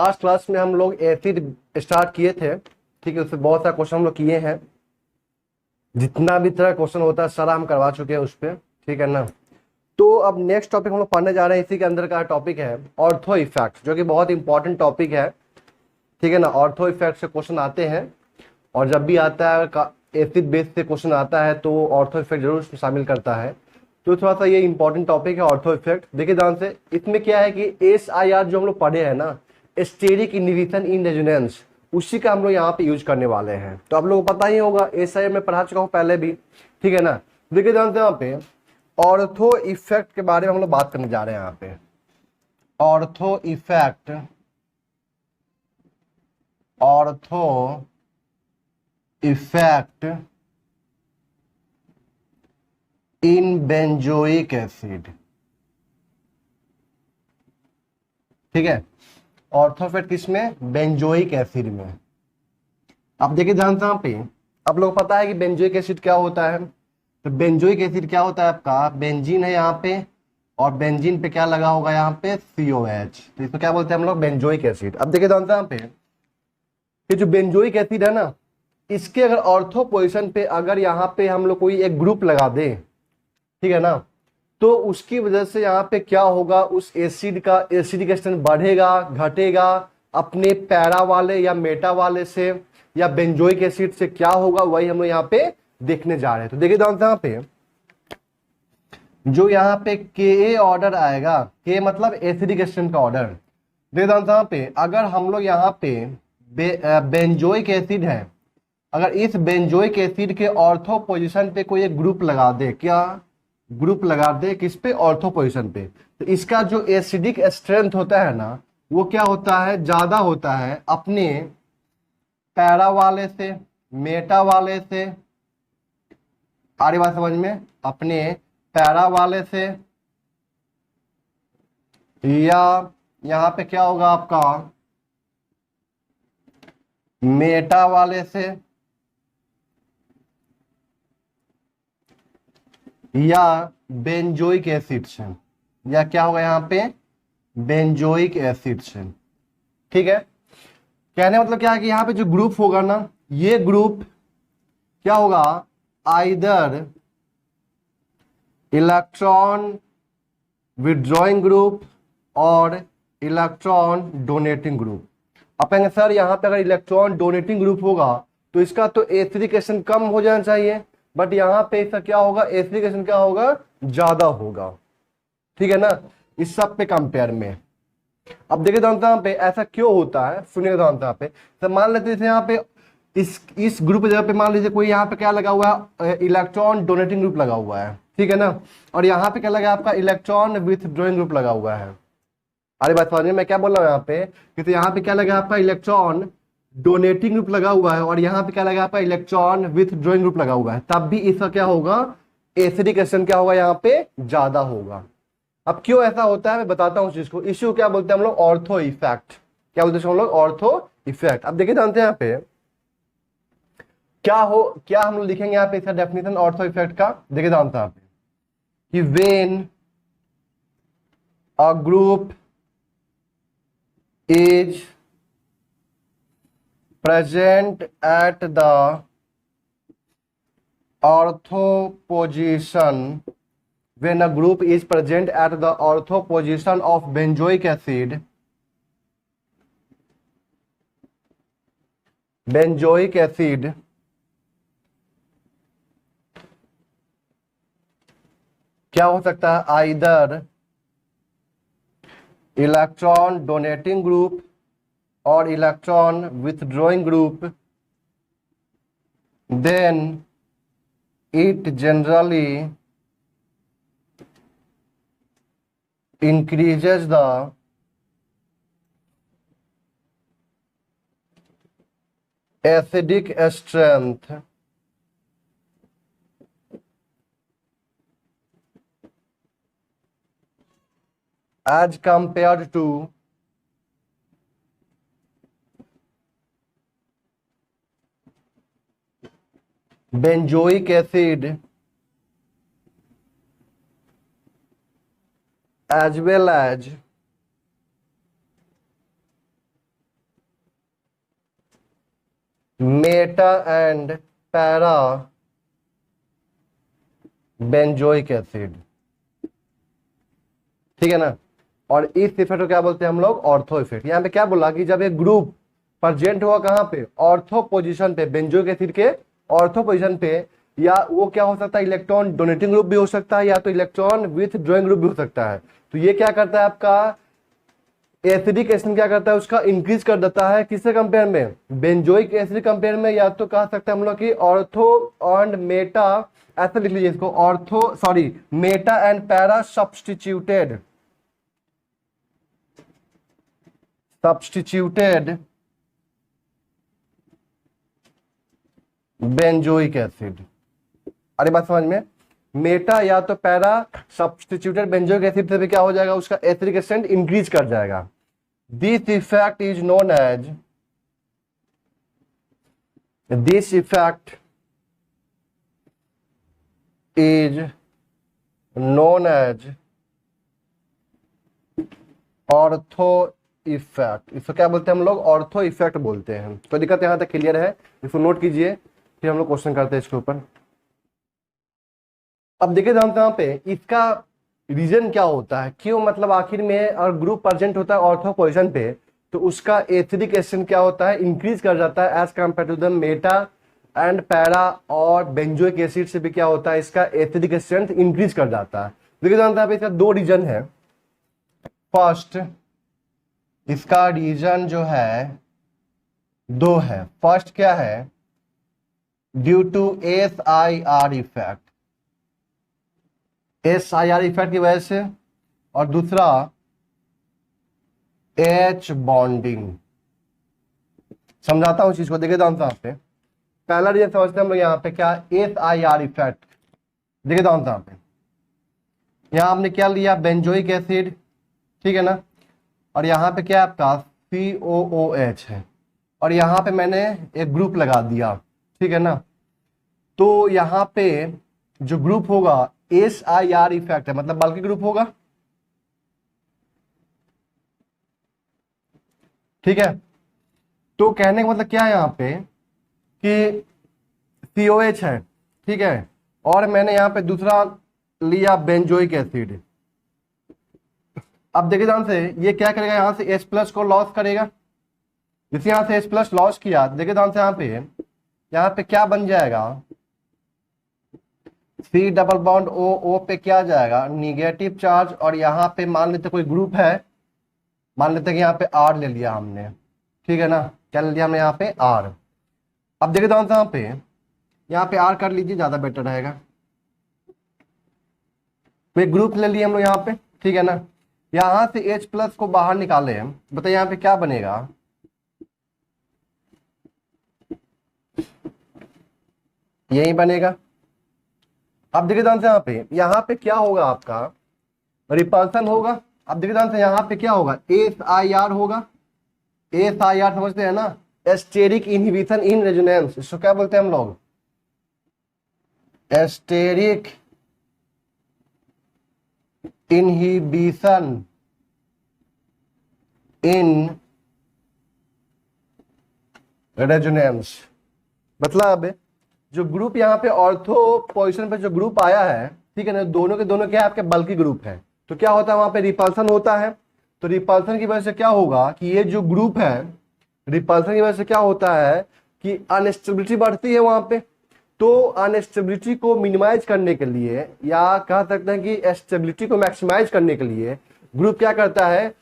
Last class में हम लोग एसिड स्टार्ट किए थे, ठीक है। उससे बहुत सारा क्वेश्चन हम लोग किए हैं, जितना भी तरह क्वेश्चन होता है सारा हम करवा चुके हैं उस पर, ठीक है ना। तो अब नेक्स्ट टॉपिक हम लोग पढ़ने जा रहे हैं, इसी के अंदर का टॉपिक है ऑर्थो इफेक्ट, जो कि बहुत इंपॉर्टेंट टॉपिक है, ठीक है ना। ऑर्थो इफेक्ट से क्वेश्चन आते हैं, और जब भी आता है एसिड बेस से क्वेश्चन आता है तो ऑर्थो इफेक्ट जरूर उसमें शामिल करता है। तो थोड़ा सा ये इंपॉर्टेंट टॉपिक है ऑर्थो इफेक्ट। देखिए ध्यान से, इसमें क्या है कि SIR जो हम लोग पढ़े हैं ना, स्टेरिक इनहिबिशन इन रेजोनेंस, उसी का हम लोग यहाँ पे यूज करने वाले हैं। तो आप लोगों को पता ही होगा, SIR में पढ़ा चुका हूँ पहले भी, ठीक है ना। देखिए ध्यान से, यहाँ पे ऑर्थो इफेक्ट के बारे में हम लोग बात करने जा रहे हैं यहाँ पे। Ortho effect, ortho effect in benzoic acid, ठीक है। ऑर्थो इफेक्ट किसमें? बेंजोइक एसिड में। अब देखिए ध्यान से, यहाँ पे आप लोग को पता है कि बेंजोइक एसिड क्या होता है। तो बेंजोइक एसिड क्या होता है? आपका बेंजीन है यहाँ पे, और बेंजीन पे क्या लगा होगा? यहाँ पे COH, तो इसको क्या बोलते हैं हम लोग? Benzoic acid. अब देखिए ध्यान से, यहाँ पे ये जो बेंजोइक एसिड है ना, इसके अगर ऑर्थो पोजिशन पे अगर यहाँ पे हम लोग कोई एक ग्रुप लगा दे, ठीक है ना, तो उसकी वजह से यहाँ पे क्या होगा? उस एसिड का एसिडिक स्ट्रेंथ बढ़ेगा घटेगा, अपने पैरा वाले या मेटा वाले से या बेंजोइक एसिड से क्या होगा, वही हम लोग यहाँ पे देखने जा रहे हैं। तो देखिए ध्यान से, यहाँ पे जो यहाँ पे Ka ऑर्डर आएगा, K मतलब एसिडिक स्ट्रेंथ का ऑर्डर। देखिए ध्यान से, यहाँ पे अगर हम लोग यहाँ पे बेंजोइक एसिड है, अगर इस बेंजोइक एसिड के ऑर्थो पोजीशन पे कोई एक ग्रुप लगा दे, क्या ग्रुप लगा दे किस पे? ऑर्थो पोजीशन पे, तो इसका जो एसिडिक स्ट्रेंथ होता है ना, वो क्या होता है? ज्यादा होता है अपने पैरा वाले से, मेटा वाले से, आ रही बात समझ में? अपने पैरा वाले से, या यहाँ पे क्या होगा आपका? मेटा वाले से, या बेंजोइक एसिड से, या क्या होगा यहाँ पे? बेंजोइक एसिड से, ठीक है। कहने मतलब क्या है कि यहाँ पे जो ग्रुप होगा ना, ये ग्रुप क्या होगा? आइदर इलेक्ट्रॉन विड्रॉइंग ग्रुप और इलेक्ट्रॉन डोनेटिंग ग्रुप। अब कहेंगे सर यहाँ पे अगर इलेक्ट्रॉन डोनेटिंग ग्रुप होगा तो इसका तो एसिडिकेशन कम हो जाना चाहिए, बट यहाँ पे इसका क्या होगा? एसिडिकेशन क्या होगा? ज्यादा होगा, ठीक है ना, इस सब पे कंपेयर में। अब देखिए यहाँ पे ऐसा क्यों होता है, सुनिए यहाँ पे। तो मान लेते हैं यहाँ पे इस ग्रुप की जगह पे मान लीजिए कोई यहाँ पे क्या लगा हुआ है? इलेक्ट्रॉन डोनेटिंग ग्रुप लगा हुआ है, ठीक है ना। और यहाँ पे क्या लगा? आपका इलेक्ट्रॉन विथड्रॉइंग ग्रुप लगा हुआ है। अरे बात समझिए मैं क्या बोल रहा हूँ यहाँ पे, कि तो यहाँ पे क्या लगा? आपका इलेक्ट्रॉन डोनेटिंग ग्रुप लगा हुआ है, और यहाँ पे क्या लगा? आपका इलेक्ट्रॉन विथड्रॉइंग ग्रुप लगा हुआ है। तब भी इसका क्या होगा? एसिडिक स्ट्रेंथ क्या होगा? यहाँ पे ज्यादा होगा। अब क्यों ऐसा होता है मैं बताता हूँ चीज को। इश्यू क्या बोलते हैं हम लोग? Ortho effect. क्या बोलते हैं हम लोग? Ortho effect. अब देखिए जानते हैं यहाँ पे क्या हम लोग लिखेंगे यहाँ पे इसका डेफिनेशन ऑर्थो इफेक्ट का। देखिए जानते हैं यहाँ पे कि when a group is present at the ortho position, when a group is present at the ortho position of benzoic acid, क्या हो सकता है? आइदर इलेक्ट्रॉन डोनेटिंग ग्रुप और electron withdrawing group, then it generally increases the acidic strength as compared to benzoic acid as well as Meta and para benzoic acid, ठीक है ना। और इस इफेक्ट को क्या बोलते हैं हम लोग, ऑर्थो इफेक्ट। यहाँ पे क्या बोला कि जब एक ग्रुप प्रेजेंट हुआ कहाँ पे, ऑर्थो पोजीशन पे, बेंजोइक एसिड के ऑर्थो पोजीशन पे, या वो क्या हो सकता है, इलेक्ट्रॉन डोनेटिंग ग्रुप भी हो सकता है, या तो इलेक्ट्रॉन विथ ड्रॉइंग ग्रुप भी हो सकता है। तो ये क्या करता है आपका एसिडिक एसिड, क्या करता है उसका इंक्रीज कर देता है, किससे कंपेयर में, बेंजोइक एसिड कंपेयर में, या तो कह सकते हैं हम लोग कि ऑर्थो एंड मेटा, ऐसे लिख लीजिए इसको, ortho sorry Meta and para substituted benzoic acid. अरे बात समझ में, मेटा या तो पैरा सब्स्टिट्यूटेड बेंजोइक एसिड से भी क्या हो जाएगा, उसका एसिडिक एसिड इंक्रीज कर जाएगा। This effect is known as ortho effect. इसको क्या बोलते हैं हम लोग, ऑर्थो इफेक्ट बोलते हैं। तो दिक्कत यहां तक क्लियर है, इसको नोट कीजिए, फिर हम लोग क्वेश्चन करते हैं इसके ऊपर। अब देखिए यहाँ पे इसका रीजन क्या होता है, क्यों, मतलब आखिर में अगर ग्रुप प्रेजेंट होता है ऑर्थो पोजीशन पे तो उसका एसिडिक एसिड क्या होता है, इंक्रीज कर जाता है as compared to the meta and para, और बेंजोइक एसिड से भी क्या होता है, इसका एसिडिक एसिड इंक्रीज कर जाता है। देखिए यहाँ पे इसका दो रीजन है। फर्स्ट, इसका रीजन जो है दो है। फर्स्ट क्या है, due to SIR effect, SIR effect की वजह से, और दूसरा H बॉन्डिंग। समझाता हूं चीज को, देखिए यहाँ पे पहला रीजन समझते हैं हम लोग यहाँ पे क्या, SIR इफेक्ट। देखिए यहाँ पे यहाँ हमने क्या लिया, बेंजोइक एसिड, ठीक है ना, और यहाँ पे क्या आपका COOH है, और यहाँ पे मैंने एक ग्रुप लगा दिया, ठीक है ना। तो यहाँ पे जो ग्रुप होगा SIR इफेक्ट है, मतलब बल्कि ग्रुप होगा, ठीक है। तो कहने का मतलब क्या है यहाँ पे कि COH है, ठीक है, और मैंने यहाँ पे दूसरा लिया बेंजोइक एसिड। अब देखिए ध्यान से, ये क्या करेगा, यहाँ से H प्लस को लॉस करेगा। जैसे यहाँ से H प्लस लॉस किया, देखिए ध्यान से यहाँ पे क्या बन जाएगा, C डबल बॉन्ड O पे क्या जाएगा, निगेटिव चार्ज, और यहाँ पे मान लेते कोई ग्रुप है, मान लेते कि यहाँ पे R ले लिया हमने, ठीक है ना, क्या ले लिया हमने यहाँ पे R। अब देखिए ध्यान से यहाँ पे R कर लीजिए, ज्यादा बेटर रहेगा। तो एक ग्रुप ले लिए हम लोग यहाँ पे, ठीक है ना, यहां से H प्लस को बाहर निकाले, बताइए यहाँ पे क्या बनेगा, यही बनेगा। अब देखिए ध्यान से यहाँ पे क्या होगा, आपका रिपल्सन होगा। अब देखिए ध्यान से यहाँ पे क्या होगा, SIR होगा। SIR समझते हैं ना, एस्टेरिक इनहिबिशन इन रेजोनेंस, इसको क्या बोलते हैं हम लोग, एस्टेरिक इनहिबिशन इन रेजोनेंस। मतलब जो ग्रुप यहाँ पे ऑर्थो पोजीशन पे जो ग्रुप आया है, ठीक है ना, दोनों के दोनों क्या है, आपके बल्कि ग्रुप है, तो क्या होता है वहां पे रिपल्सन होता है। तो रिपल्सन की वजह से क्या होगा कि ये जो ग्रुप है, रिपल्सन की वजह से क्या होता है कि अनस्टेबिलिटी बढ़ती है वहां पे। तो अनस्टेबिलिटी को मिनिमाइज करने के लिए, या कह सकते हैं कि स्टेबिलिटी को मैक्सिमाइज करने के लिए, ग्रुप क्या करता है,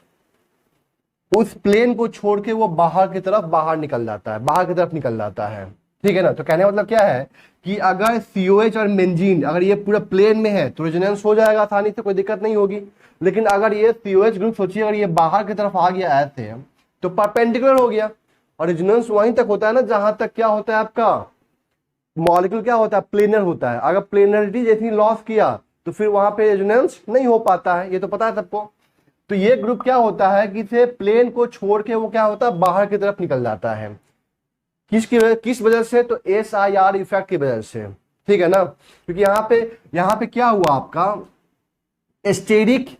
उस प्लेन को छोड़ के वो बाहर की तरफ बाहर निकल जाता है, बाहर की तरफ निकल जाता है, ठीक है ना। तो कहने का मतलब क्या है कि अगर COH और बेंजीन अगर ये पूरा प्लेन में है तो रेजोनेंस हो जाएगा आसानी से, कोई दिक्कत नहीं होगी। लेकिन अगर ये COH ग्रुप सोचिए, अगर ये बाहर की तरफ आ गया ऐसे तो परपेंडिकुलर हो गया, और रेजोनेंस वहीं तक होता है ना जहां तक क्या होता है, आपका मॉलिक्यूल क्या होता है, प्लेनर होता है। अगर प्लेनरिटी जैसी लॉस किया तो फिर वहां पे रेजोनेंस नहीं हो पाता है, ये तो पता है सबको। तो ये ग्रुप क्या होता है कि इसे प्लेन को छोड़ के वो क्या होता है, बाहर की तरफ निकल जाता है। किस वजह से, तो SIR इफेक्ट की वजह से, ठीक है ना। क्योंकि यहाँ पे क्या हुआ, आपका स्टेरिक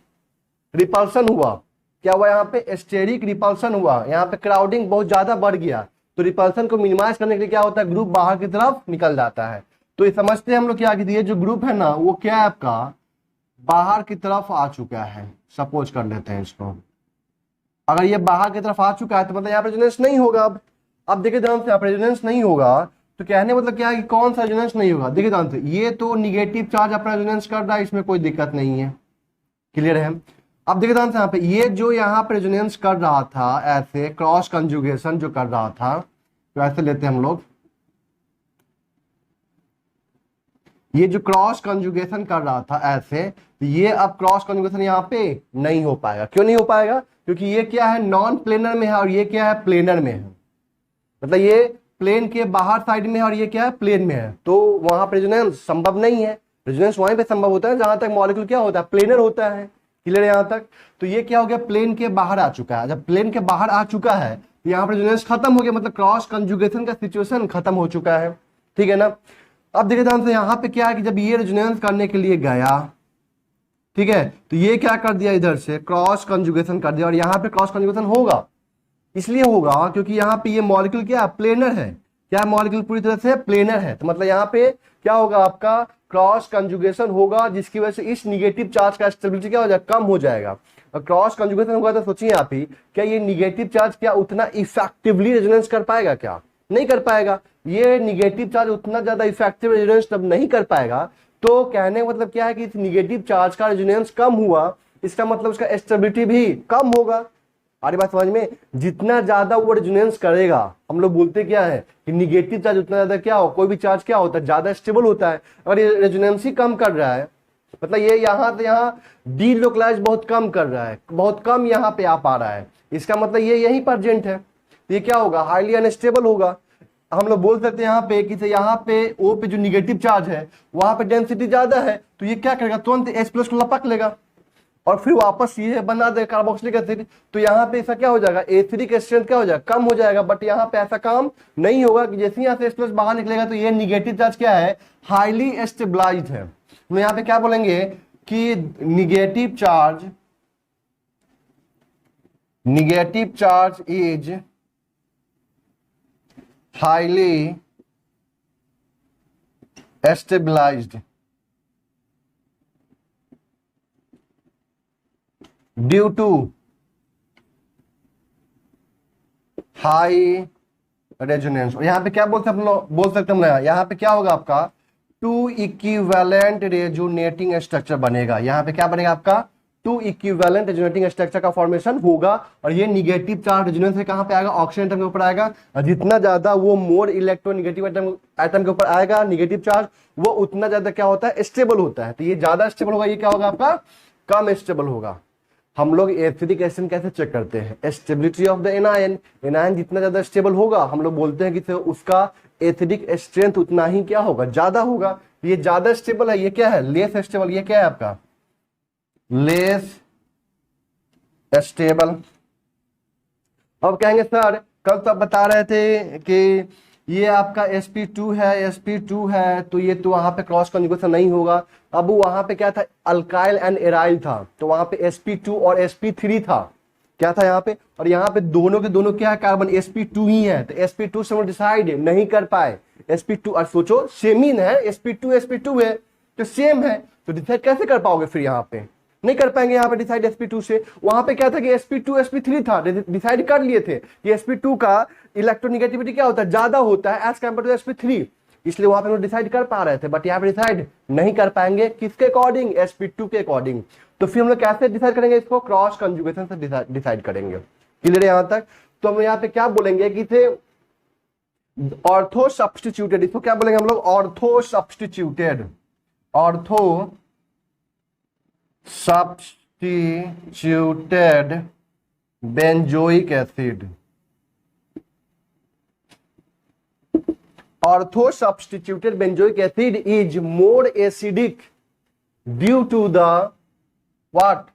रिपल्सन हुआ। क्या हुआ यहाँ पे, स्टेरिक रिपल्सन हुआ, यहाँ पे क्राउडिंग बहुत ज्यादा बढ़ गया। तो रिपल्सन को मिनिमाइज करने के लिए क्या होता है, ग्रुप बाहर की तरफ निकल जाता है। तो ये समझते हैं हम लोग क्या कि ये जो ग्रुप है ना वो क्या है आपका बाहर की तरफ आ चुका है। सपोज कर लेते हैं इसको, अगर ये बाहर की तरफ आ चुका है तो मतलब यहाँ पर रेजोनेंस नहीं होगा। अब देखिए ध्यान से, यहाँ पर रेजोनेंस नहीं होगा तो कहने मतलब क्या है कि कौन सा रेजोनेंस नहीं होगा। देखिए ध्यान से, ये तो निगेटिव चार्ज अपना रेजोनेंस कर रहा है, इसमें कोई दिक्कत नहीं है, क्लियर है। अब देखिए ध्यान से, यहाँ पे ये जो यहाँ पे रेजोनेंस कर रहा था ऐसे क्रॉस कंजुगेशन जो कर रहा था, तो ऐसे लेते हैं हम लोग, ये जो क्रॉस कंजुगेशन कर रहा था ऐसे, तो ये अब क्रॉस कंजुगेशन यहाँ पे नहीं हो पाएगा। क्यों नहीं हो पाएगा, क्योंकि ये क्या है नॉन प्लेनर में है और ये क्या है प्लेनर में है। मतलब ये प्लेन के बाहर साइड में है और ये क्या है प्लेन में है, तो वहां पर रेजोनेंस संभव नहीं है। रेजोनेंस वहीं पे संभव होता है जहां तक मॉलिक्यूल क्या होता है प्लेनर होता है, क्लियर है यहाँ तक। तो ये क्या हो गया प्लेन के बाहर आ चुका है। जब प्लेन के बाहर आ चुका है तो यहाँ पर रेजोनेंस खत्म हो गया, मतलब क्रॉस कंजुगेशन का सिचुएशन खत्म हो चुका है, ठीक है ना। अब देखिए ध्यान से, यहाँ पे क्या है कि जब ये रेजोनेंस करने के लिए गया, ठीक है, तो ये क्या कर दिया इधर से क्रॉस कंजुगेशन कर दिया, और यहाँ पे क्रॉस कंजुगेशन होगा, इसलिए होगा क्योंकि यहाँ पे ये मॉलिक्यूल क्या प्लेनर है, क्या मॉलिक्यूल पूरी तरह से प्लेनर है। तो मतलब यहाँ पे क्या होगा आपका क्रॉस कंजुगेशन होगा, जिसकी वजह से इस निगेटिव चार्ज का स्टेबिलिटी क्या हो जाएगा कम हो जाएगा। और क्रॉस कंजुगेशन होगा तो सोचिए आप ही, क्या ये निगेटिव चार्ज क्या उतना इफेक्टिवली रेजोनेंस कर पाएगा, क्या नहीं कर पाएगा। ये निगेटिव चार्ज उतना ज्यादा इफेक्टिव रेजोनेंस तब नहीं कर पाएगा। तो कहने का मतलब क्या है कि इस निगेटिव चार्ज का रेजोनेंस कम हुआ, इसका मतलब उसका स्टेबिलिटी भी कम होगा। हमारी बात समझ में, जितना ज्यादा वो रेजोनेंस करेगा, हम लोग बोलते क्या है कि निगेटिव चार्ज उतना ज्यादा क्या हो, कोई भी चार्ज क्या होता है ज्यादा स्टेबल होता है, और ये रेजोनेंस ही कम कर रहा है, मतलब ये यहाँ से यहाँ डीलोकलाइज बहुत कम कर रहा है, बहुत कम यहाँ पे आ पा रहा है, इसका मतलब ये यही प्रेजेंट है, तो ये क्या होगा हाईली अनस्टेबल होगा। हम लोग बोल सकते हैं यहाँ पे कि यहाँ पे ओ पे जो निगेटिव चार्ज है वहां पे डेंसिटी ज्यादा है, तो ये क्या करेगा तुरंत H+ को लपक लेगा और फिर वापस ये बना दे कार्बोक्सिलिक एसिड। तो यहाँ पे ऐसा क्या हो जाएगा एसिडिक स्ट्रेंथ क्या हो जाएगा कम हो जाएगा। बट यहाँ पे ऐसा काम नहीं होगा कि जैसे यहाँ से H+ बाहर निकलेगा तो ये निगेटिव चार्ज क्या है हाईली स्टेबलाइज्ड है। तो यहाँ पे क्या बोलेंगे कि negative charge is highly stabilized due to high resonance. और यहाँ पे क्या बोलते हैं हम लोग, बोल सकते हैं हम लोग यहाँ पे क्या होगा आपका टू इक्विवेलेंट रेजोनेटिंग स्ट्रक्चर बनेगा। यहाँ पे क्या बनेगा आपका टू इक्विवेलेंट रेजोनेटिंग स्ट्रक्चर का फॉर्मेशन होगा। और ये निगेटिव चार्ज रेजोनेंस कहाँ पे आएगा ऑक्सीजन एटम के ऊपर आएगा, और जितना ज्यादा वो मोर इलेक्ट्रोनिगेटिव एटम के ऊपर आएगा निगेटिव चार्ज, वो उतना ज्यादा क्या होता है स्टेबल होता है। तो ये ज्यादा स्टेबल होगा, ये क्या होगा आपका कम स्टेबल होगा। हम लोग एसिडिक एसिड कैसे चेक करते हैं stability of the anion, anion जितना ज्यादा स्टेबल होगा हम लोग बोलते हैं कि उसका एसिडिक स्ट्रेंथ उतना ही क्या होगा ज्यादा होगा। ये ज्यादा स्टेबल है, ये क्या है लेस स्टेबल, ये क्या है आपका लेस स्टेबल। अब कहेंगे सर कल तो आप बता रहे थे कि ये आपका sp2 है, sp2 है तो ये तो वहां पे क्रॉस कंजुगेशन नहीं होगा। अब वहां पे क्या था अल्काइल एंड एराइल था, तो वहां पे sp2 और sp3 था, क्या था यहाँ पे, और यहाँ पे दोनों के दोनों क्या है कार्बन sp2 ही है। तो sp2 से हम डिसाइड नहीं कर पाए, sp2 और सोचो सेम ही है sp2 है तो सेम है, तो डिसाइड कैसे कर पाओगे फिर यहाँ पे नहीं कर पाएंगे यहाँ पे डिसाइड sp2 से। वहां पे क्या था कि sp2 sp3 था, डिसाइड कर लिए थे कि sp2 का इलेक्ट्रोनिगेटिविटी क्या होता है ज्यादा होता है एज कंपेयर टू sp3, इसलिए वहां पे हम डिसाइड कर पा रहे थे। बट यहाँ पे डिसाइड नहीं कर पाएंगे किसके अकॉर्डिंग sp2 के अकॉर्डिंग। तो फिर हम लोग कैसे डिसाइड करेंगे इसको क्रॉस कंजुगेशन से डिसाइड करेंगे, क्लियर है यहाँ तक। तो हम यहाँ पे क्या बोलेंगे कि थे ऑर्थो सब्स्टिट्यूटेड, इसको क्या बोलेंगे हम लोग ortho substituted benzoic acid. Ortho substituted benzoic acid is more acidic due to the what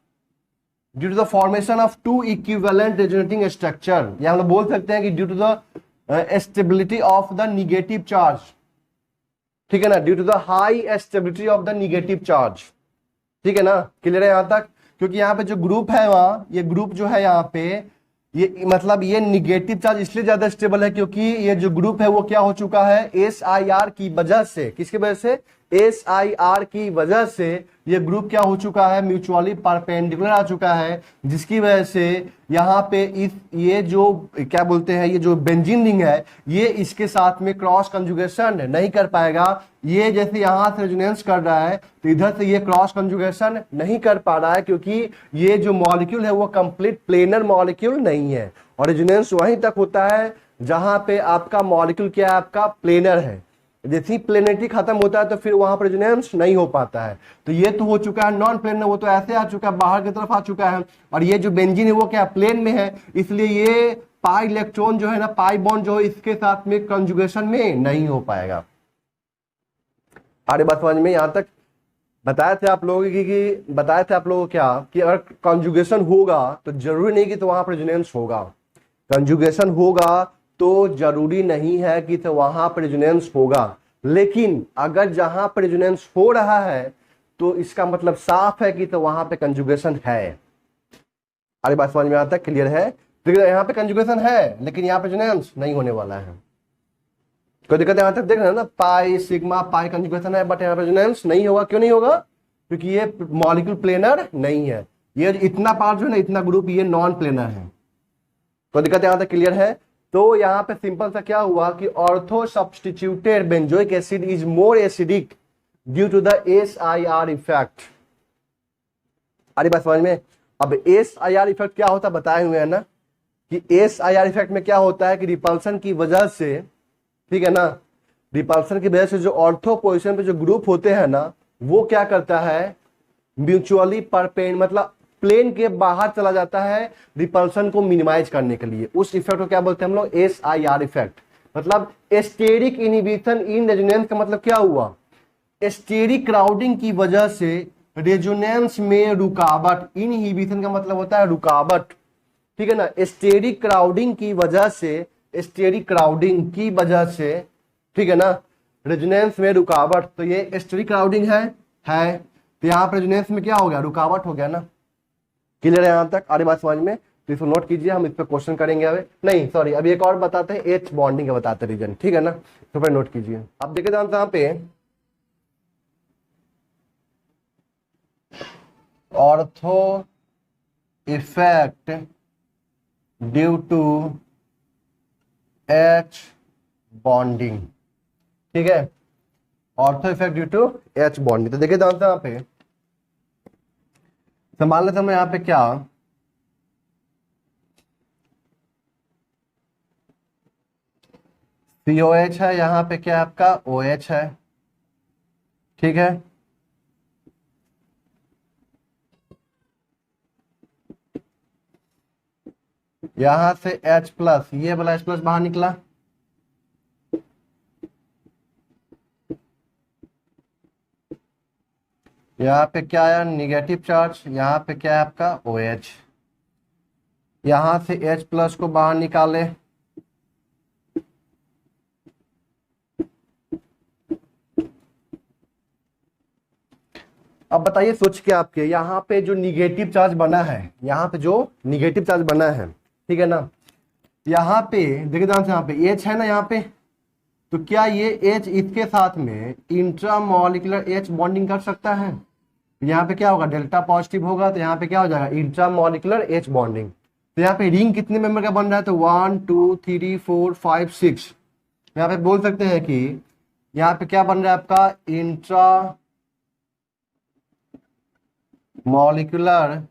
due to the formation of two equivalent resonating structure, या हम लोग बोल सकते हैं कि due to the stability of the negative charge, ठीक है ना, due to the high stability of the negative charge, ठीक है ना, क्लियर है यहाँ तक। क्योंकि यहाँ पे जो ग्रुप है वहां ये ग्रुप जो है यहाँ पे ये मतलब ये निगेटिव चार्ज इसलिए ज्यादा स्टेबल है क्योंकि ये जो ग्रुप है वो क्या हो चुका है, एस आई आर की वजह से। किसकी वजह से? एस आई आर की वजह से ये ग्रुप क्या हो चुका है, म्यूचुअली परपेंडिकुलर आ चुका है, जिसकी वजह से यहाँ पे इस ये जो क्या बोलते हैं, ये जो बेंजीन रिंग है ये इसके साथ में क्रॉस कंजुगेशन नहीं कर पाएगा। ये जैसे यहाँ से रेजोनेंस कर रहा है तो इधर से ये क्रॉस कंजुगेशन नहीं कर पा रहा है क्योंकि ये जो मॉलिक्यूल है वो कंप्लीट प्लेनर मॉलिक्यूल नहीं है। और रेजोनेंस वहीं तक होता है जहां पे आपका मॉलिक्यूल क्या है, आपका प्लेनर है। जैसे ही प्लेनेरिटी खत्म होता है तो फिर वहां पर रेजोनेंस नहीं हो पाता है। तो ये तो हो चुका है नॉन प्लेनर, वो तो ऐसे आ चुका है, बाहर की तरफ आ चुका है। और ये जो बेंजीन है वो क्या प्लेन में है, इसलिए ये पाई इलेक्ट्रॉन जो है ना, पाई बॉन्ड जो है इसके साथ में कंजुगेशन में नहीं हो पाएगा। आगे बात समझ में? यहां तक बताए थे आप लोगों की बताए थे आप लोगों को क्या कि अगर कंजुगेशन होगा तो जरूरी नहीं कि तो वहां पर रेजोनेंस होगा। कंजुगेशन होगा तो जरूरी नहीं है कि तो वहां पर रेजोनेंस होगा, लेकिन अगर जहां पर रेजोनेंस हो रहा है तो इसका मतलब साफ है कि तो वहां पे कंजुगेशन है। अरे बात समझ में आता है? क्लियर है? तो यहाँ पे कंजुगेशन है लेकिन यहाँ पे रेजोनेंस नहीं होने वाला है। कोई दिक्कत? यहाँ तक देख रहे हैं ना, पाई सिग्मा पाई कंजुगेशन है बट यहाँ पे रेजोनेंस नहीं होगा। क्यों नहीं होगा? क्योंकि ये मॉलिक्यूल प्लेनर नहीं है। ये इतना पार्ट जो है ना, इतना ग्रुप ये नॉन प्लेनर है। कोई दिक्कत? यहाँ तक क्लियर है? तो यहाँ पे सिंपल सा क्या हुआ कि ortho substituted benzoic acid is more acidic due to the SIR effect. अरे बात समझ में? अब SIR इफेक्ट क्या होता है बताए हुए हैं ना, कि SIR इफेक्ट में क्या होता है कि रिपल्सन की वजह से, ठीक है ना, रिपल्सन की वजह से जो ऑर्थो पोजिशन पे जो ग्रुप होते हैं ना वो क्या करता है, म्यूचुअली परपेंड मतलब प्लेन के बाहर चला जाता है रिपल्सन को मिनिमाइज करने के लिए। उस इफेक्ट को क्या बोलते हैं हम लोग? SIR effect. मतलब स्टेरिक इनहिबिशन इन रेजोनेंस का मतलब क्या हुआ, स्टेरिक क्राउडिंग की वजह से रेजोनेंस में रुकावट। इनहिबिशन का मतलब होता है रुकावट, ठीक है ना। स्टेरिक क्राउडिंग की वजह से, स्टेरिक क्राउडिंग की वजह से, ठीक है ना, रेजोनेंस में रुकावट। तो ये स्टेरिक क्राउडिंग है तो यहाँ पर रेजोनेंस में क्या हो गया, रुकावट हो गया ना। क्लियर है यहाँ तक? आरी बात समझ में? तो इसको नोट कीजिए, हम इस पर क्वेश्चन करेंगे। अभी नहीं सॉरी, अभी एक और बताते हैं, एच बॉन्डिंग का बताते हैं रीजन, ठीक है ना। तो फिर नोट कीजिए। अब देखिए जानते यहाँ पे ortho effect due to H bonding, ठीक है, ortho effect due to H bonding. तो देखिए जानते हैं यहाँ पे, मान लेते हैं यहाँ पे क्या, COH है, यहाँ पे क्या आपका OH है, ठीक है। यहां से H+, ये वाला H+ बाहर निकला, यहाँ पे क्या आया, निगेटिव चार्ज। यहाँ पे क्या है आपका OH। यहां से H+ को बाहर निकाले, अब बताइए सोच के आपके यहाँ पे जो निगेटिव चार्ज बना है, यहाँ पे जो निगेटिव चार्ज बना है, ठीक है ना, यहाँ पे देखिए ध्यान से, यहाँ पे H है ना यहाँ पे, तो क्या ये H इसके साथ में इंट्रामॉलिक्यूलर H बॉन्डिंग कर सकता है? यहाँ पे क्या होगा, डेल्टा पॉजिटिव होगा, तो यहाँ पे क्या हो जाएगा, इंट्रामॉलिक्यूलर H बॉन्डिंग। तो यहाँ पे रिंग कितने मेंबर का बन रहा है, तो 1 2 3 4 5 6। यहाँ पे बोल सकते हैं कि यहाँ पे क्या बन रहा है आपका, intra molecular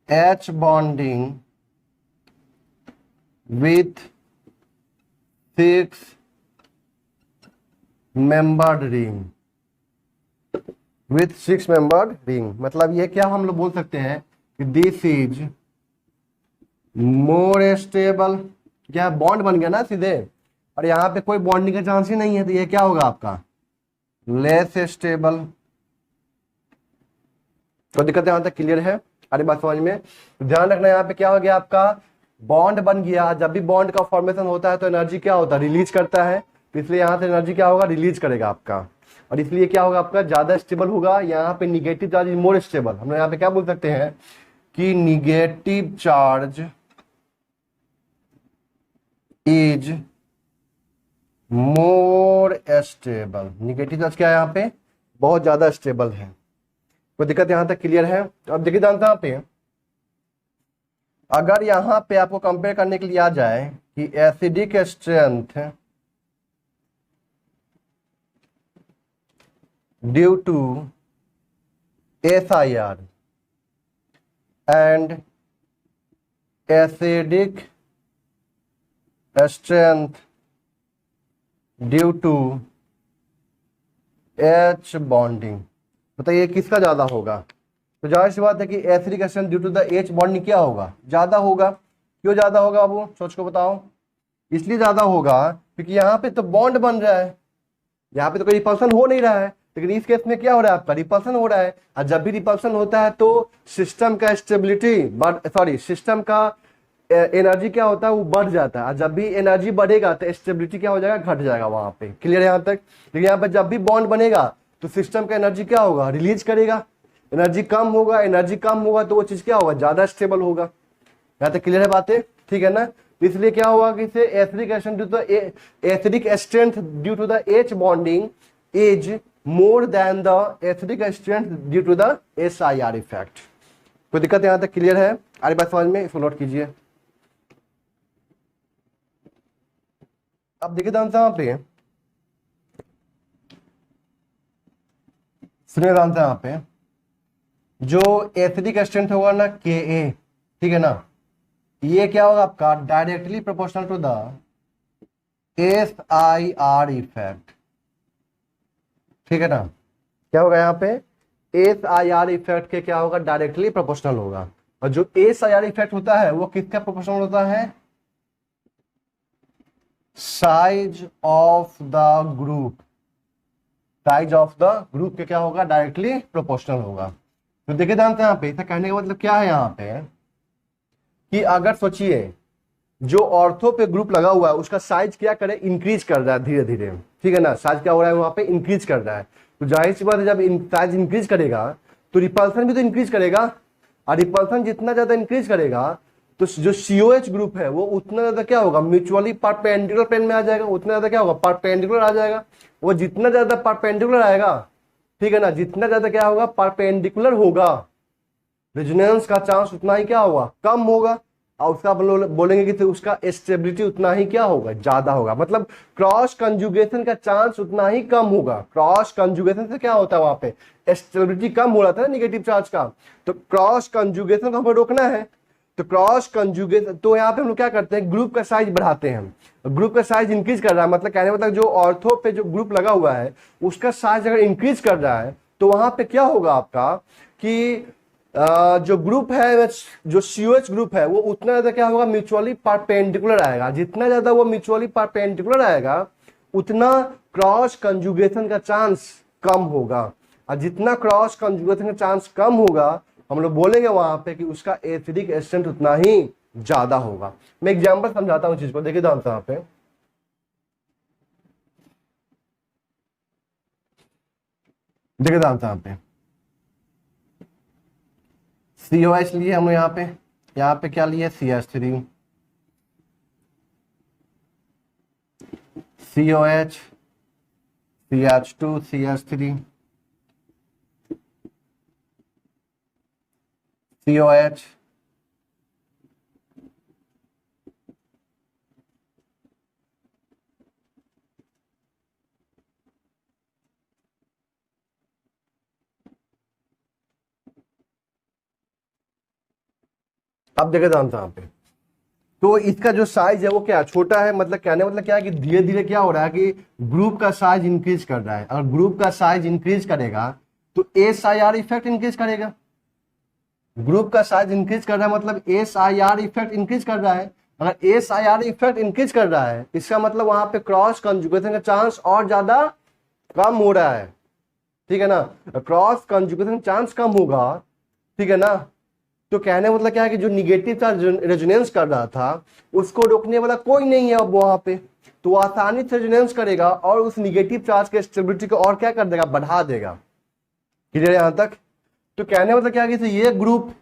H bonding with 6 membered ring, with 6 membered ring. मतलब ये क्या हम लोग बोल सकते हैं कि दिस इज मोर स्टेबल। क्या बॉन्ड बन गया ना सीधे, और यहाँ पे कोई बॉन्डिंग का चांस ही नहीं है, तो ये क्या होगा आपका लेस स्टेबल। तो दिक्कत यहाँ तक क्लियर है? अरे बात समझ में? ध्यान रखना, यहाँ पे क्या हो गया आपका, बॉन्ड बन गया। जब भी बॉन्ड का फॉर्मेशन होता है तो एनर्जी क्या होता है, रिलीज करता है। तो इसलिए यहाँ से एनर्जी क्या होगा, रिलीज करेगा आपका, और इसलिए क्या होगा आपका ज्यादा स्टेबल होगा। यहाँ पे negative charge is more stable. हम लोग यहाँ पे क्या बोल सकते हैं कि negative charge is more stable. Negative charge क्या है यहाँ पे, बहुत ज्यादा स्टेबल है। कोई दिक्कत यहां तक क्लियर है? अब देखिए जानते हैं यहाँ पे, अगर यहां पे आपको कंपेयर करने के लिए आ जाए कि acidic strength due to SIR and acidic strength due to H bonding, बताइए किसका ज्यादा होगा? तो जाहिर सी बात है कि acidic strength due to the H bonding क्या होगा, ज्यादा होगा। क्यों ज्यादा होगा बाबू, सोच को बताओ। इसलिए ज्यादा होगा क्योंकि यहाँ पे तो बॉन्ड बन रहा है, यहाँ पे तो कोई रिपल्सन हो नहीं रहा है, लेकिन इस केस में क्या हो रहा है, आपका रिपल्सन हो रहा है। और जब भी रिपल्सन होता है तो सिस्टम का स्टेबिलिटी सिस्टम का एनर्जी क्या होता है, वो बढ़ जाता है। और जब भी एनर्जी बढ़ेगा तो स्टेबिलिटी क्या हो जाएगा, घट जाएगा वहां पे। क्लियर है यहाँ तक? लेकिन यहाँ पे जब भी बॉन्ड बनेगा तो सिस्टम का एनर्जी क्या होगा, रिलीज करेगा। एनर्जी कम होगा, एनर्जी कम होगा तो वो चीज क्या होगा, ज्यादा स्टेबल होगा। यहाँ तक क्लियर है बातें? ठीक है ना? इसलिए क्या होगा कि इसे acidic strength due to the H bonding is more than the acidic strength due to the SIR effect. कोई दिक्कत यहां तक क्लियर है? अरे बात समझ में, इसको नोट कीजिए। अब देखिए जानते हैं यहाँ पे, सुनिए जानते हैं यहाँ पे, जो एसिडिक स्ट्रेंथ होगा ना Ka, ठीक है ना, ये क्या होगा आपका directly proportional to the SIR effect. ठीक है ना? क्या होगा यहाँ पे, SIR इफेक्ट के क्या होगा, डायरेक्टली प्रोपोर्शनल होगा। और जो SIR इफेक्ट होता है वो किसका प्रोपोर्शनल होता है, size of the group. Size of the group के क्या होगा, डायरेक्टली प्रोपोर्शनल होगा। तो देखिए जानते हैं यहाँ पे, ऐसा कहने का मतलब क्या है यहाँ पे, कि अगर सोचिए जो ऑर्थो पे ग्रुप लगा हुआ है उसका साइज क्या करे, इंक्रीज कर रहा है धीरे धीरे। ठीक है ना? साइज क्या हो रहा है वहां पे, इंक्रीज कर रहा है। तो जाहिर सी बात है जब साइज इंक्रीज करेगा तो रिपल्सन भी तो इंक्रीज करेगा। और रिपल्सन जितना ज्यादा इंक्रीज करेगा तो जो COH ग्रुप है वो उतना ज्यादा क्या होगा, म्यूचुअली परपेंडिकुलर प्लेन में आ जाएगा। उतना ज्यादा क्या होगा, परपेंडिकुलर आ जाएगा। वो जितना ज्यादा परपेंडिकुलर आएगा, ठीक है ना, जितना ज्यादा क्या होगा, परपेंडिकुलर होगा, रेजोनेंस का चांस उतना ही क्या होगा, कम होगा। और उसका बोलेंगे कि उसका स्टेबिलिटी उतना ही क्या होगा, ज्यादा होगा। मतलब क्रॉस कंजुगेशन का चांस उतना ही कम होगा। क्रॉस कंजुगेशन से क्या होता है, वहां पे स्टेबिलिटी कम हो रहा था ना निगेटिव चार्ज का, तो क्रॉस कंजुगेशन को हमें रोकना है। तो क्रॉस कंजुगेशन, तो यहाँ पे हम लोग क्या करते हैं, ग्रुप का साइज बढ़ाते हैं। ग्रुप का साइज इंक्रीज कर रहा है, मतलब कहने मतलब जो ऑर्थो पे जो ग्रुप लगा हुआ है उसका साइज अगर इंक्रीज कर रहा है तो वहां पे क्या होगा आपका, कि जो ग्रुप है, जो COH ग्रुप है वो उतना ज्यादा क्या होगा, म्यूचुअली परपेंडिकुलर आएगा। जितना ज्यादा वो म्यूचुअली परपेंडिकुलर आएगा उतना क्रॉस कंजुगेशन का चांस कम होगा। और जितना क्रॉस कंजुगेशन का चांस कम होगा, हम लोग बोलेंगे वहां पे कि उसका एसिडिक स्ट्रेंथ उतना ही ज्यादा होगा। मैं एग्जांपल समझाता हूं चीज को, देखिए जानते हैं यहाँ पे, देखिए जानते हैं यहाँ पे, COH लिए हम यहाँ पे क्या लिए, CH3, COH, CH2, CH3, COH, अब देखिए जानते हैं यहाँ पे, तो इसका जो साइज है वो क्या छोटा है, मतलब कहने मतलब क्या है कि धीरे धीरे क्या हो रहा है कि ग्रुप का साइज इंक्रीज कर रहा है। अगर ग्रुप का साइज इंक्रीज करेगा तो SIR इफेक्ट इंक्रीज करेगा। ग्रुप का साइज इंक्रीज कर रहा है मतलब SIR इफेक्ट इंक्रीज कर रहा है। अगर SIR इफेक्ट इंक्रीज कर रहा है इसका मतलब वहां पे क्रॉस कंजुगेशन का चांस और ज्यादा कम हो रहा है। ठीक है ना? क्रॉस कंजुगेशन चांस कम होगा, ठीक है ना, तो कहने मतलब क्या है कि जो निगेटिव चार्ज रेजोनेंस कर रहा था उसको रोकने वाला कोई नहीं है अब वहां पे, तो आसानी से रेजोनेंस करेगा और उस निगेटिव चार्ज के स्टेबिलिटी को और क्या कर देगा, बढ़ा देगा। क्लियर है यहां तक? तो कहने मतलब क्या है कि ये ग्रुप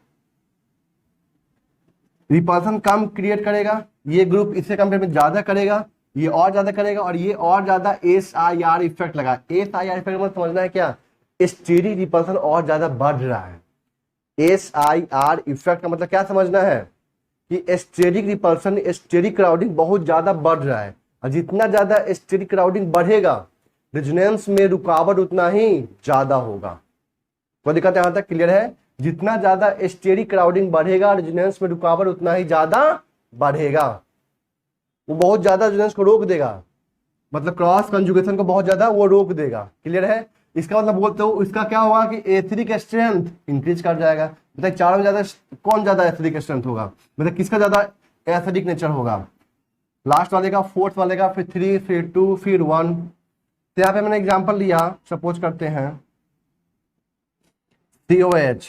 रिपल्सन कम क्रिएट करेगा, ये ग्रुप इससे कंपेयर में ज्यादा करेगा, ये और ज्यादा करेगा, और ये और ज्यादा SIR इफेक्ट लगा। SIR इफेक्ट मतलब समझना है क्या, स्टेरिक रिपल्सन और ज्यादा बढ़ रहा है। SIR इफेक्ट का मतलब क्या समझना है कि स्टेरिक रिपल्सन, स्टेरिक क्राउडिंग बहुत ज्यादा बढ़ रहा है, और जितना ज्यादा स्टेरिक क्राउडिंग बढ़ेगा रेजोनेंस में रुकावट उतना ही ज्यादा होगा। कोई दिक्कत यहां तक क्लियर है? जितना ज्यादा स्टेरिक क्राउडिंग बढ़ेगा रेजोनेंस में रुकावट उतना ही ज्यादा बढ़ेगा, वो बहुत ज्यादा रेजोनेंस को रोक देगा, मतलब क्रॉस कंजुगेशन को बहुत ज्यादा वो रोक देगा। क्लियर है? इसका मतलब बोलते हो इसका क्या होगा कि एसिडिक स्ट्रेंथ इंक्रीज कर जाएगा। मतलब चारों में ज्यादा कौन ज्यादा एसिडिक स्ट्रेंथ होगा, मतलब किसका ज्यादा एसिडिक नेचर होगा? लास्ट वाले का, फोर्थ वाले का, फिर 3, फिर 2, फिर 1। तो यहाँ पे मैंने एग्जांपल लिया, सपोज करते हैं COH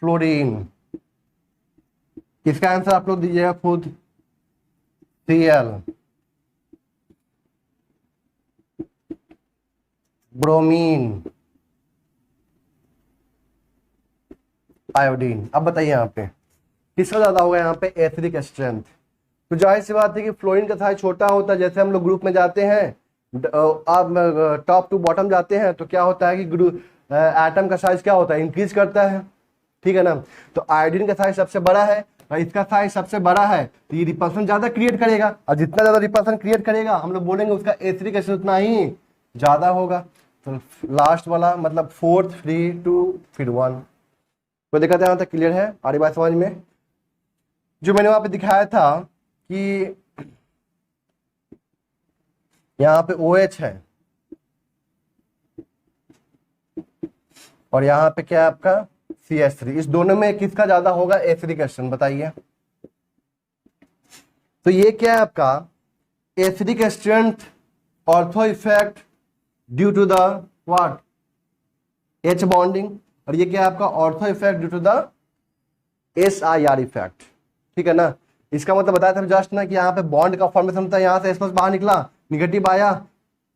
फ्लोरीन, किसका आंसर आप लोग दीजिएगा खुद? Cl bromine, iodine. अब बताइए यहाँ पे किसका ज्यादा होगा यहाँ पे एसिडिक स्ट्रेंथ? तो जाहिर सी बात है कि फ्लोरीन का साइज छोटा होता है। जैसे हम लोग ग्रुप में जाते हैं, आप टॉप टू बॉटम जाते हैं, तो क्या होता है कि ग्रुप एटम का साइज क्या होता है, इंक्रीज करता है, ठीक है ना। तो आयोडीन का साइज सबसे बड़ा है और इसका साइज सबसे बड़ा है, तो ये रिपल्सन ज्यादा क्रिएट करेगा, और जितना ज्यादा रिपल्सन क्रिएट करेगा हम लोग बोलेंगे उसका एसिडिक एसिड उतना ही ज्यादा होगा। तो लास्ट वाला मतलब 4, 3, 2, फिर 1। तो देखा था यहाँ तक क्लियर है? आ रही बात समझ में? जो मैंने वहां पे दिखाया था कि यहाँ पे OH है और यहाँ पे क्या है आपका CH3, इस दोनों में किसका ज्यादा होगा एसिडिक एसिड, बताइए। तो ये क्या है आपका acidic strength ortho effect due to the what, H bonding, और ये क्या है आपका ortho effect due to the SIR effect, ठीक है ना। इसका मतलब बताया था जस्ट ना कि यहाँ पे बॉन्ड का फॉर्मेशन था, यहाँ से H+ बाहर निकला, निगेटिव आया,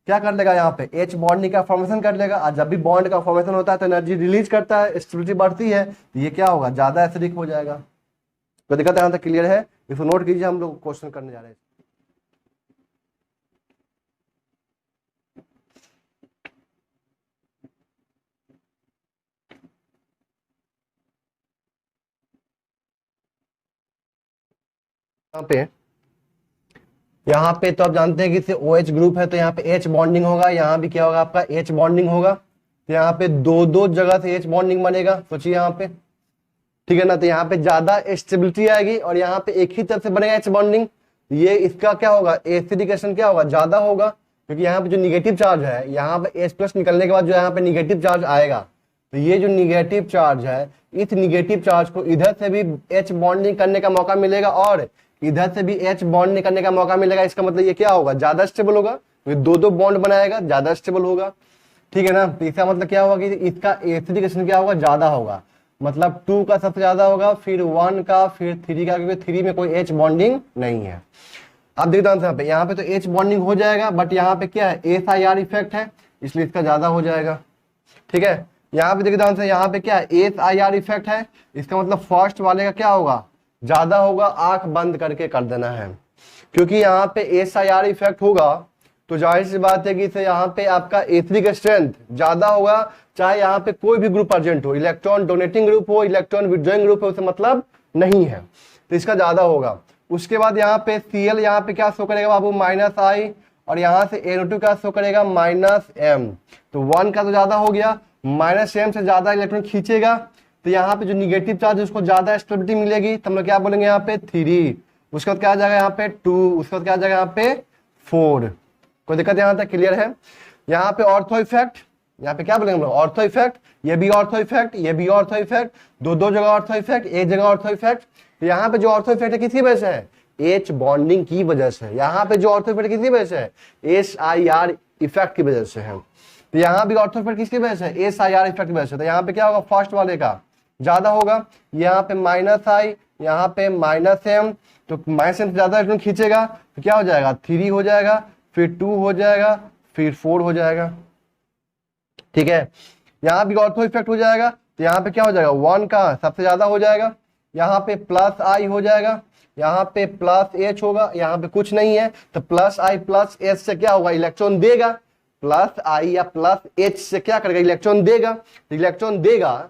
क्या कर लेगा यहाँ पे H बॉन्डिंग का फॉर्मेशन कर लेगा, और जब भी बॉन्ड का फॉर्मेशन होता है तो एनर्जी रिलीज करता है, स्टेबिलिटी बढ़ती है, तो ये क्या होगा ज्यादा एसिडिक हो जाएगा। तो दिक्कत यहाँ तक क्लियर है? इसको नोट कीजिए, हम लोग क्वेश्चन करने जा रहे हैं। यहाँ पे तो आप जानते हैं कि इसे OH ग्रुप है, तो यहाँ पे H बॉन्डिंग होगा, यहाँ भी क्या होगा आपका H बॉन्डिंग होगा, तो यहाँ पे दो जगह से H बॉन्डिंग बनेगा, सोचिए यहाँ पे, ठीक है ना। तो यहाँ पे ज्यादा स्टेबिलिटी आएगी और यहाँ पे एक ही तरफ से बनेगा H बॉन्डिंग, ये इसका क्या होगा एसिडिकेशन क्या होगा ज्यादा होगा, क्योंकि यहाँ पे जो निगेटिव चार्ज है, यहाँ पे H+ निकलने के बाद जो यहाँ पे निगेटिव चार्ज आएगा, तो ये जो निगेटिव चार्ज है, इस निगेटिव चार्ज को इधर से भी H बॉन्डिंग करने का मौका मिलेगा और इधर से भी H बॉन्ड नहीं करने का मौका मिलेगा। इसका मतलब ये क्या होगा ज्यादा स्टेबल होगा, तो दो बॉन्ड बनाएगा, ज्यादा स्टेबल होगा, ठीक है ना। तो इसका मतलब क्या होगा कि इसका एसिडिकेशन क्या होगा ज्यादा होगा, मतलब 2 का सबसे ज्यादा होगा, फिर 1 का, फिर 3 का, क्योंकि 3 में कोई H बॉन्डिंग नहीं है। अब देखते हैं यहाँ पे तो H बॉन्डिंग हो जाएगा, बट यहाँ पे क्या है SIR इफेक्ट है, इसलिए इसका ज्यादा हो जाएगा, ठीक है। यहाँ पे देखते हैं यहाँ पे क्या है SIR इफेक्ट है, इसका मतलब फर्स्ट वाले का क्या होगा ज्यादा होगा, आंख बंद करके कर देना है, क्योंकि यहाँ पे SIR इफेक्ट होगा तो जाहिर सी बात है कि इसे यहाँ पे आपका एसिडिक स्ट्रेंथ ज्यादा होगा, चाहे यहाँ पे कोई भी ग्रुप अर्जेंट हो, इलेक्ट्रॉन डोनेटिंग ग्रुप हो, इलेक्ट्रॉन विड्रॉइंग ग्रुप हो, उसे मतलब नहीं है, तो इसका ज्यादा होगा। उसके बाद यहाँ पे Cl यहाँ पे क्या शो करेगा बाबू -I, और यहाँ से NO2 क्या शो करेगा -M, तो 1 का तो ज्यादा हो गया, -M से ज्यादा इलेक्ट्रॉन खींचेगा, तो यहाँ पे जो निगेटिव चार्ज उसको ज्यादा स्टेबिलिटी मिलेगी, तो हम लोग क्या बोलेंगे यहाँ पे 3, उसके बाद क्या आ जाएगा यहाँ पे 2, उसके बाद क्या आ जाएगा यहाँ पे 4। कोई दिक्कत यहाँ तक क्लियर है? यहाँ पे ऑर्थो इफेक्ट, यहाँ पे क्या बोलेंगे हम लोग ऑर्थो इफेक्ट, ये भी ऑर्थो इफेक्ट, ये भी ऑर्थो इफेक्ट, दो जगह ऑर्थो इफेक्ट, एक जगह ऑर्थो इफेक्ट। तो यहाँ पे जो ऑर्थो इफेक्ट है किसकी वजह से है H बॉन्डिंग की वजह से, यहाँ पे जो ऑर्थो इफेक्ट किसकी वजह से है SIR इफेक्ट की वजह से है, तो यहाँ भी ऑर्थो इफेक्ट किसकी वजह से है SIR इफेक्ट की वजह से। तो यहाँ पे क्या होगा फर्स्ट वाले का ज्यादा होगा, यहाँ पे -I, यहाँ पे -M, तो -M से ज्यादा इलेक्ट्रॉन खींचेगा, तो क्या हो जाएगा 3 हो जाएगा, फिर 2 हो जाएगा, फिर 4 हो जाएगा, ठीक है। यहाँ भी ऑर्थो इफेक्ट हो जाएगा, तो यहाँ पे क्या हो जाएगा 1 का सबसे ज्यादा हो जाएगा, यहाँ पे +I हो जाएगा, यहाँ पे प्लस एच होगा, यहाँ पे कुछ नहीं है तो प्लस आई प्लस एच से क्या होगा, इलेक्ट्रॉन देगा। प्लस आई या प्लस एच से क्या करेगा, इलेक्ट्रॉन देगा। इलेक्ट्रॉन देगा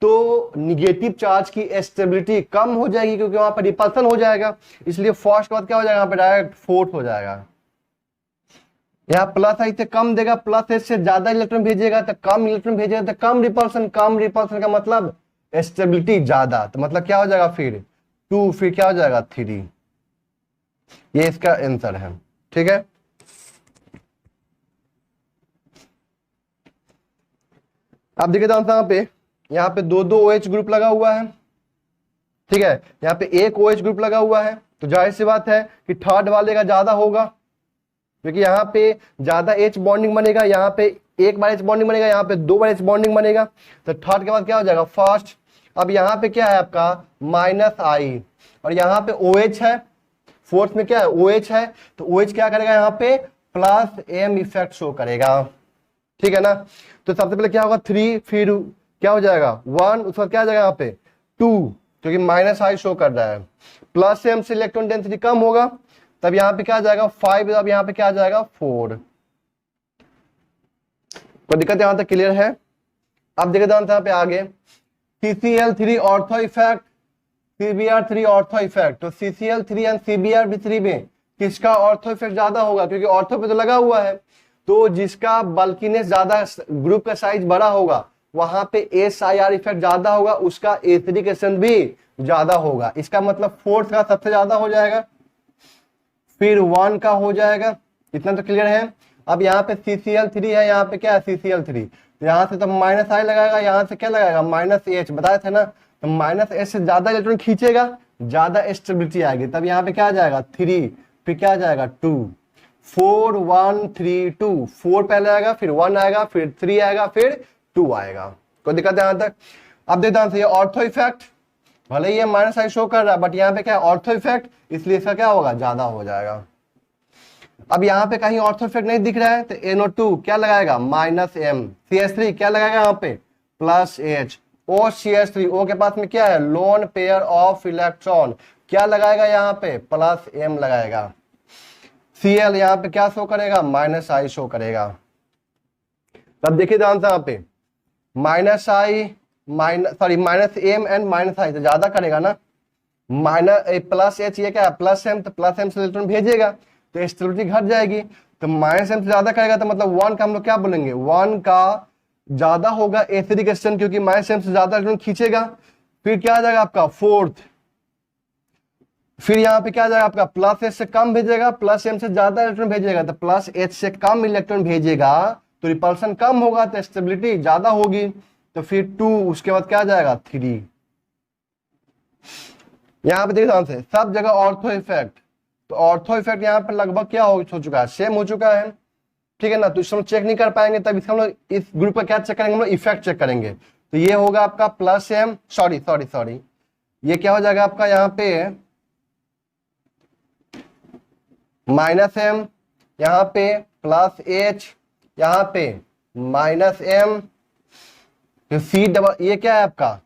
तो निगेटिव चार्ज की स्टेबिलिटी कम हो जाएगी क्योंकि वहां पर रिपल्सन हो जाएगा, इसलिए फर्स्ट के बाद क्या हो जाएगा, यहाँ पे डायरेक्ट फोर्थ हो जाएगा। यहाँ प्लस आई से कम देगा, प्लस एच से ज्यादा इलेक्ट्रॉन भेजेगा तो कम इलेक्ट्रॉन भेजेगा तो कम रिपल्सन। कम रिपल्सन का मतलब स्टेबिलिटी ज्यादा, तो मतलब क्या हो जाएगा फिर 2, फिर क्या हो जाएगा 3। ये इसका आंसर है। ठीक है, अब देखिए आंसर यहाँ पे दो दो OH ग्रुप लगा हुआ है। ठीक है, यहाँ पे एक OH ग्रुप लगा हुआ है तो जाहिर सी बात है कि थर्ड वाले का ज्यादा होगा क्योंकि यहाँ पे ज्यादा H बॉन्डिंग बनेगा, यहाँ पे एक बार H बॉन्डिंग बनेगा, यहाँ पे 2 बार H बॉन्डिंग बनेगा, तो थर्ड के बाद क्या हो जाएगा फर्स्ट। अब यहाँ पे क्या है आपका -I और यहाँ पे OH है, फोर्थ में क्या है OH है, तो OH क्या करेगा यहाँ पे +M इफेक्ट शो करेगा। ठीक है ना, तो सबसे पहले क्या होगा 3, फिर क्या हो जाएगा 1, उसके बाद क्या आ जाएगा यहाँ पे 2 क्योंकि -I शो कर रहा है। +M से इलेक्ट्रॉन डेंसिटी कम होगा, तब यहाँ पे क्या आ जाएगा 5, अब यहाँ पे क्या आ जाएगा 4। कोई दिक्कत यहाँ तक क्लियर है। अब देखिए यहाँ पे आगे CCl3 ortho effect, CBr3 ortho effect, तो CCl3 एंड CBr3 में किसका ऑर्थो इफेक्ट ज्यादा होगा, क्योंकि ऑर्थो पे तो लगा हुआ है, तो जिसका बल्कीनेस ज्यादा, ग्रुप का साइज बड़ा होगा वहां पे SIR इफेक्ट ज्यादा होगा, उसका एसिडिकेशन भी ज्यादा होगा। इसका मतलब फोर्थ का सबसे ज्यादा हो जाएगा, फिर 1 का हो जाएगा। इतना तो क्लियर है। अब यहाँ पे CCl3 है, यहाँ पे क्या है CCl3, तो यहाँ से तो -I लगाएगा, यहाँ से क्या लगाएगा -H, बताया था ना, तो -H से ज्यादा इलेक्ट्रॉन खींचेगा, ज्यादा स्टेबिलिटी आएगी, तब यहाँ पे क्या आ जाएगा 3, फिर क्या आ जाएगा 2, 4 1 3 2, 4 पहले आएगा, फिर 1 आएगा, फिर 3 आएगा, फिर 2 आएगा। कोई दिक्कत है यहाँ तक। अब देखते हैं ऑर्थो इफेक्ट, भले ही ये -I शो कर रहा है बट यहाँ पे क्या है ऑर्थो इफेक्ट, इसलिए इसका क्या होगा ज्यादा हो जाएगा। अब यहाँ पे कहीं ऑर्थो इफेक्ट नहीं दिख रहा है तो NO2 क्या लगाएगा -M, CH3 क्या लगाएगा यहाँ पे +H, OCH3 O के पास में क्या है लोन पेयर ऑफ इलेक्ट्रॉन, क्या लगाएगा यहाँ पे +M लगाएगा। Cl यहाँ पे क्या शो करेगा -I शो करेगा। तब देखिए ध्यान से यहाँ पे -M एंड -I तो ज्यादा करेगा ना, +H ये क्या है +M, तो +M से इलेक्ट्रॉन भेजेगा तो स्टेबिलिटी घट जाएगी, तो -M से ज्यादा करेगा तो मतलब 1 का हम लोग क्या बोलेंगे 1 का ज्यादा होगा एसिडिकेशन, क्योंकि -M से ज्यादा इलेक्ट्रॉन खींचेगा। फिर क्या आ जाएगा आपका फोर्थ, फिर यहाँ पे क्या आ जाएगा आपका +H से कम भेजेगा, +M से ज्यादा इलेक्ट्रॉन भेजेगा, तो +H से कम इलेक्ट्रॉन भेजेगा तो रिपल्सन कम होगा तो स्टेबिलिटी ज्यादा होगी, तो फिर 2, उसके बाद क्या आ जाएगा 3। यहाँ पे देखिए ध्यान से सब जगह ऑर्थो इफेक्ट, तो ऑर्थो इफेक्ट यहाँ पर लगभग क्या हो चुका है सेम हो चुका है। ठीक है ना, तो इसमें चेक नहीं कर पाएंगे, तब इसका हम लोग इस ग्रुप का क्या चेक करेंगे, हम लोग इफेक्ट चेक करेंगे। तो ये होगा आपका +M, सॉरी ये क्या हो जाएगा आपका यहाँ पे -M, यहाँ पे +H, यहाँ पे -M, C डबल, ये क्या है आपका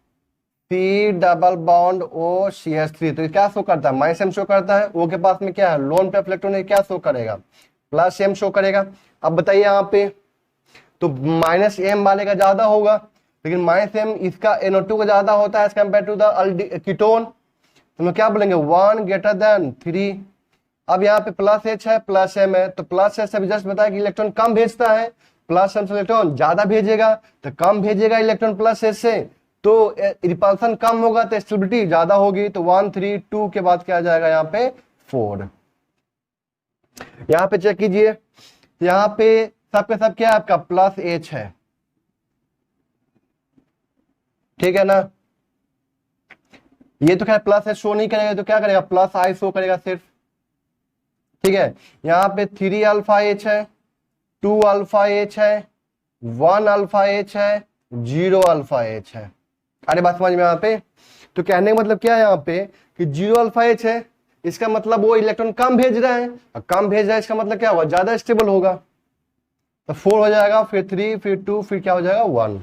C डबल बॉन्ड OCH3, तो क्या शो करता है -M शो करता है। O के पास में क्या है लोन पे इलेक्ट्रॉन, क्या शो करेगा +M शो करेगा। अब बताइए यहाँ पे तो -M वाले का ज्यादा होगा, लेकिन -M इसका NO2 का ज्यादा होता है as compared to the ketone, तो हम क्या बोलेंगे 1 ग्रेटर देन 3। अब यहाँ पे +H है +M है, तो +H से जस्ट बताया कि इलेक्ट्रॉन कम भेजता है, +M से इलेक्ट्रॉन ज्यादा भेजेगा, तो कम भेजेगा इलेक्ट्रॉन +H से तो रिपल्सन कम होगा तो स्टेबिलिटी ज्यादा होगी, तो 1 3 2 के बाद क्या आ जाएगा यहाँ पे 4। यहाँ पे चेक कीजिए, यहाँ पे सबके सब क्या है आपका +H है, ठीक है ना, ये तो खैर +H शो नहीं करेगा, तो क्या करेगा +I शो करेगा सिर्फ। ठीक है, यहाँ पे 3 अल्फा H है, 2 अल्फा H है, 1 अल्फा H है, 0 अल्फा H है। अरे बात समझ में यहाँ पे, तो कहने का मतलब क्या है यहाँ पे कि 0 अल्फा H है, इसका मतलब वो इलेक्ट्रॉन कम भेज रहा है, और कम भेज रहा है इसका मतलब क्या होगा ज्यादा स्टेबल होगा, तो 4 हो जाएगा, फिर 3, फिर 2, फिर क्या हो जाएगा 1।